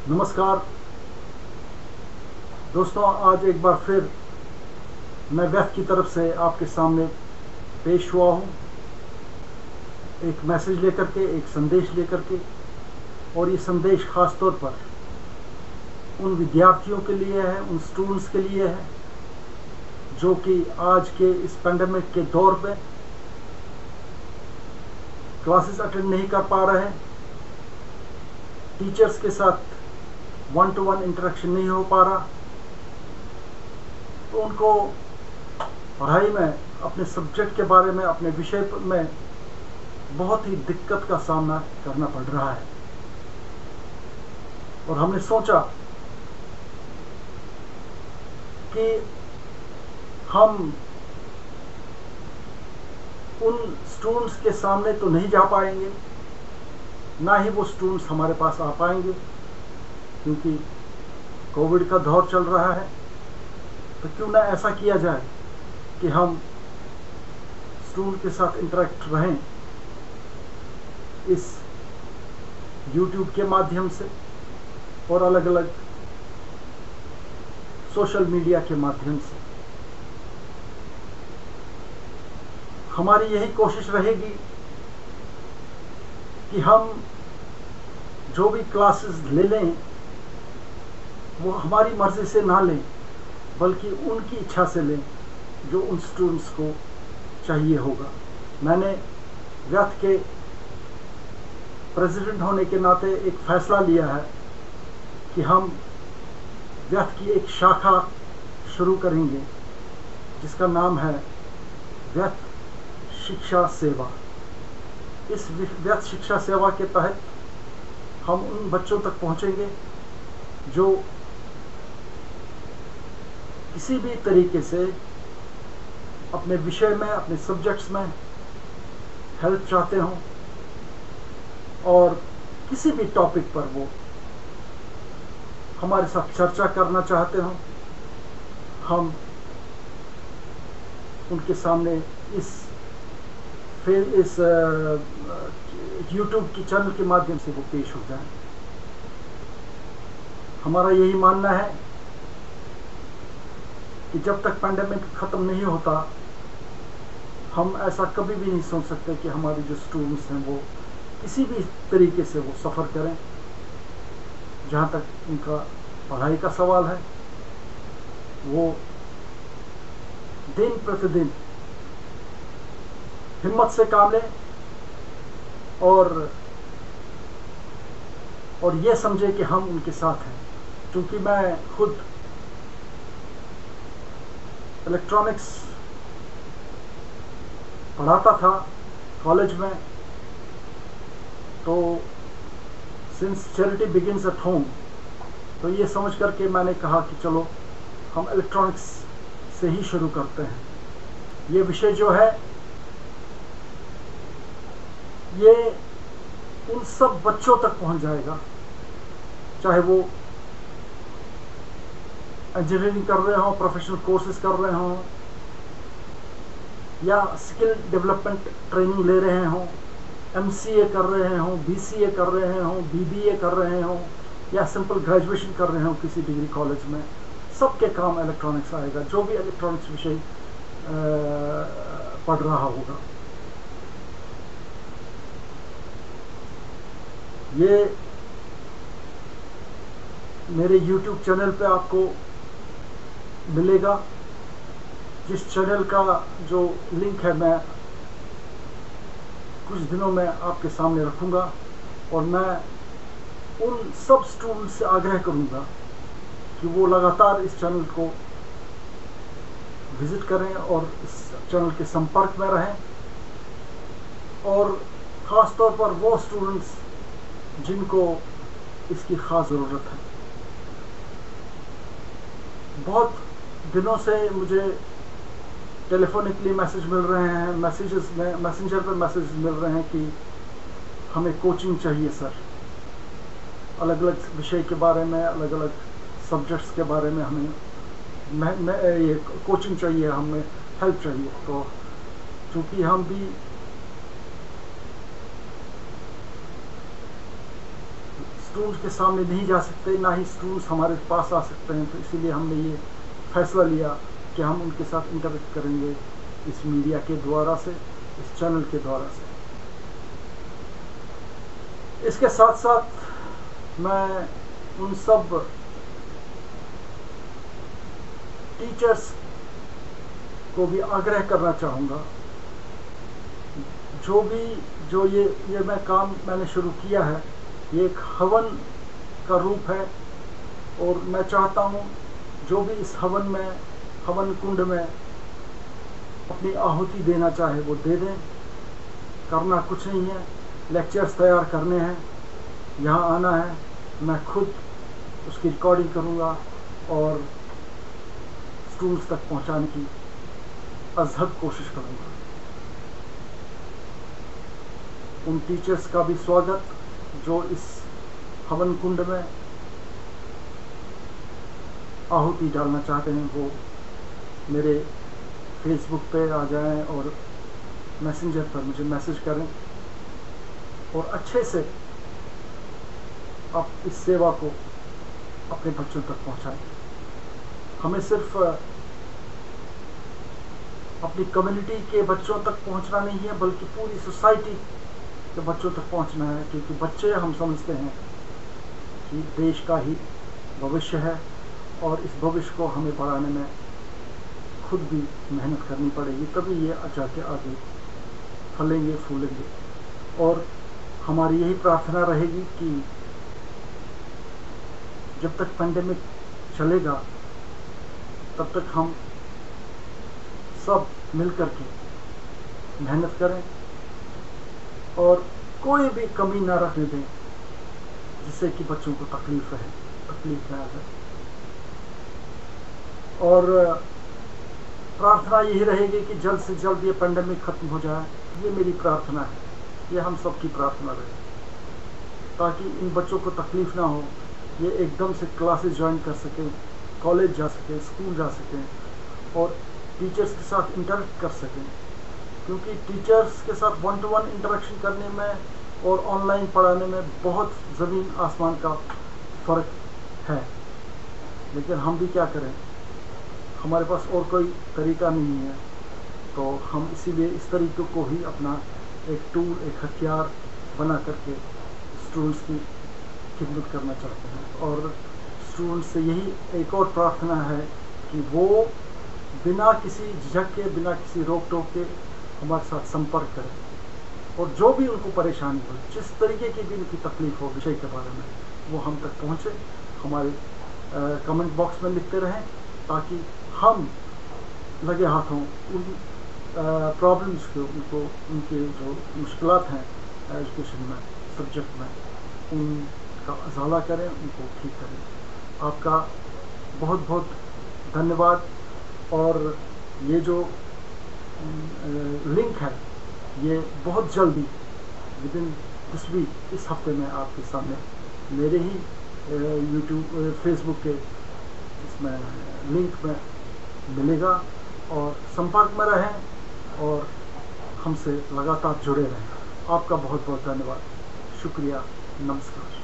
नमस्कार दोस्तों, आज एक बार फिर मैं व्यक्त की तरफ से आपके सामने पेश हुआ हूँ, एक मैसेज लेकर के, एक संदेश लेकर के। और ये संदेश खास तौर पर उन विद्यार्थियों के लिए है, उन स्टूडेंट्स के लिए है जो कि आज के इस पेंडेमिक के दौर में क्लासेस अटेंड नहीं कर पा रहे हैं, टीचर्स के साथ 1-to-1 इंटरेक्शन नहीं हो पा रहा, तो उनको पढ़ाई में अपने सब्जेक्ट के बारे में, अपने विषय में बहुत ही दिक्कत का सामना करना पड़ रहा है। और हमने सोचा कि हम उन स्टूडेंट्स के सामने तो नहीं जा पाएंगे, ना ही वो स्टूडेंट्स हमारे पास आ पाएंगे, क्योंकि कोविड का दौर चल रहा है। तो क्यों ना ऐसा किया जाए कि हम स्टूडेंट के साथ इंटरेक्ट रहें इस YouTube के माध्यम से और अलग अलग सोशल मीडिया के माध्यम से। हमारी यही कोशिश रहेगी कि हम जो भी क्लासेस ले लें वो हमारी मर्जी से ना लें, बल्कि उनकी इच्छा से लें जो उन स्टूडेंट्स को चाहिए होगा। मैंने व्यथ के प्रेसिडेंट होने के नाते एक फैसला लिया है कि हम व्यथ की एक शाखा शुरू करेंगे जिसका नाम है व्यथ शिक्षा सेवा। इस व्यथ शिक्षा सेवा के तहत हम उन बच्चों तक पहुंचेंगे जो किसी भी तरीके से अपने विषय में, अपने सब्जेक्ट्स में हेल्प चाहते हों और किसी भी टॉपिक पर वो हमारे साथ चर्चा करना चाहते हों। हम उनके सामने इस YouTube की चैनल के माध्यम से वो पेश हो जाए। हमारा यही मानना है कि जब तक पैंडेमिक ख़त्म नहीं होता, हम ऐसा कभी भी नहीं सोच सकते कि हमारे जो स्टूडेंट्स हैं वो किसी भी तरीके से वो सफ़र करें। जहाँ तक उनका पढ़ाई का सवाल है, वो दिन प्रतिदिन हिम्मत से काम लें और ये समझे कि हम उनके साथ हैं। क्योंकि मैं खुद इलेक्ट्रॉनिक्स पढ़ाता था कॉलेज में, तो since charity begins at home, तो ये समझ करके मैंने कहा कि चलो हम इलेक्ट्रॉनिक्स से ही शुरू करते हैं। ये विषय जो है ये उन सब बच्चों तक पहुंच जाएगा, चाहे वो इंजीनियरिंग कर रहे हों, प्रोफेशनल कोर्सेज कर रहे हों, या स्किल डेवलपमेंट ट्रेनिंग ले रहे हों, MCA कर रहे हों, BCA कर रहे हों, BBA कर रहे हों, या सिंपल ग्रेजुएशन कर रहे हों किसी डिग्री कॉलेज में। सबके काम इलेक्ट्रॉनिक्स आएगा, जो भी इलेक्ट्रॉनिक्स विषय पढ़ रहा होगा। ये मेरे YouTube चैनल पे आपको मिलेगा, जिस चैनल का जो लिंक है मैं कुछ दिनों में आपके सामने रखूंगा। और मैं उन सब स्टूडेंट्स से आग्रह करूंगा कि वो लगातार इस चैनल को विजिट करें और इस चैनल के संपर्क में रहें। और ख़ास तौर पर वो स्टूडेंट्स जिनको इसकी ख़ास ज़रूरत है। बहुत दिनों से मुझे टेलीफोनिकली मैसेज मिल रहे हैं, मैसेजेस में, मैसेंजर पर मैसेज मिल रहे हैं कि हमें कोचिंग चाहिए सर, अलग अलग विषय के बारे में, अलग अलग सब्जेक्ट्स के बारे में हमें ये कोचिंग चाहिए, हमें हेल्प चाहिए। तो चूँकि हम भी स्टूडेंट्स के सामने नहीं जा सकते, ना ही स्टूडेंट्स हमारे पास आ सकते हैं। तो इसीलिए हमने ये फैसला लिया कि हम उनके साथ इंटरेक्ट करेंगे इस मीडिया के द्वारा से, इस चैनल के द्वारा से। इसके साथ साथ मैं उन सब टीचर्स को भी आग्रह करना चाहूँगा जो ये मैं काम मैंने शुरू किया है, ये एक हवन का रूप है। और मैं चाहता हूँ जो भी इस हवन कुंड में अपनी आहुति देना चाहे वो दे दें। करना कुछ नहीं है, लेक्चर्स तैयार करने हैं, यहाँ आना है, मैं खुद उसकी रिकॉर्डिंग करूँगा और स्टूडेंट्स तक पहुँचाने की अज़हद कोशिश करूँगा। उन टीचर्स का भी स्वागत जो इस हवन कुंड में आहुति डालना चाहते हैं, वो मेरे फेसबुक पे आ जाएं और मैसेंजर पर मुझे मैसेज करें और अच्छे से आप इस सेवा को अपने बच्चों तक पहुंचाएं। हमें सिर्फ अपनी कम्युनिटी के बच्चों तक पहुंचना नहीं है, बल्कि पूरी सोसाइटी के बच्चों तक पहुंचना है, क्योंकि बच्चे हम समझते हैं कि देश का ही भविष्य है और इस भविष्य को हमें बढ़ाने में खुद भी मेहनत करनी पड़ेगी, तभी ये जाके आगे फलेंगे फूलेंगे। और हमारी यही प्रार्थना रहेगी कि जब तक पेंडेमिक चलेगा तब तक हम सब मिलकर के मेहनत करें और कोई भी कमी ना रखने दें जिससे कि बच्चों को तकलीफ ना आ जाए। और प्रार्थना यही रहेगी कि जल्द से जल्द ये पेंडेमिक खत्म हो जाए। ये मेरी प्रार्थना है, ये हम सबकी प्रार्थना रहे, ताकि इन बच्चों को तकलीफ ना हो, ये एकदम से क्लासेस ज्वाइन कर सकें, कॉलेज जा सकें, स्कूल जा सकें और टीचर्स के साथ इंटरेक्ट कर सकें। क्योंकि टीचर्स के साथ 1-to-1 इंटरेक्शन करने में और ऑनलाइन पढ़ाने में बहुत ज़मीन आसमान का फ़र्क है। लेकिन हम भी क्या करें, हमारे पास और कोई तरीका नहीं है, तो हम इसीलिए इस तरीक़े को ही अपना एक टूल, एक हथियार बना करके स्टूडेंट्स की खिदमत करना चाहते हैं। और स्टूडेंट्स से यही एक और प्रार्थना है कि वो बिना किसी झिझक के, बिना किसी रोक टोक के हमारे साथ संपर्क करें और जो भी उनको परेशानी हो, जिस तरीके की भी उनकी तकलीफ हो विषय के बारे में, वो हम तक पहुँचे, हमारे कमेंट बॉक्स में लिखते रहें, ताकि हम लगे हाथों उन प्रॉब्लम्स को, उनके जो मुश्किलात हैं एजुकेशन में, सब्जेक्ट में, उनका अजाला करें, उनको ठीक करें। आपका बहुत बहुत धन्यवाद। और ये जो लिंक है ये बहुत जल्दी विदिन दिस वीक, इस हफ्ते में आपके सामने मेरे ही यूट्यूब फेसबुक के इसमें लिंक में मिलेगा। और संपर्क में रहें और हमसे लगातार जुड़े रहें। आपका बहुत बहुत धन्यवाद, शुक्रिया, नमस्कार।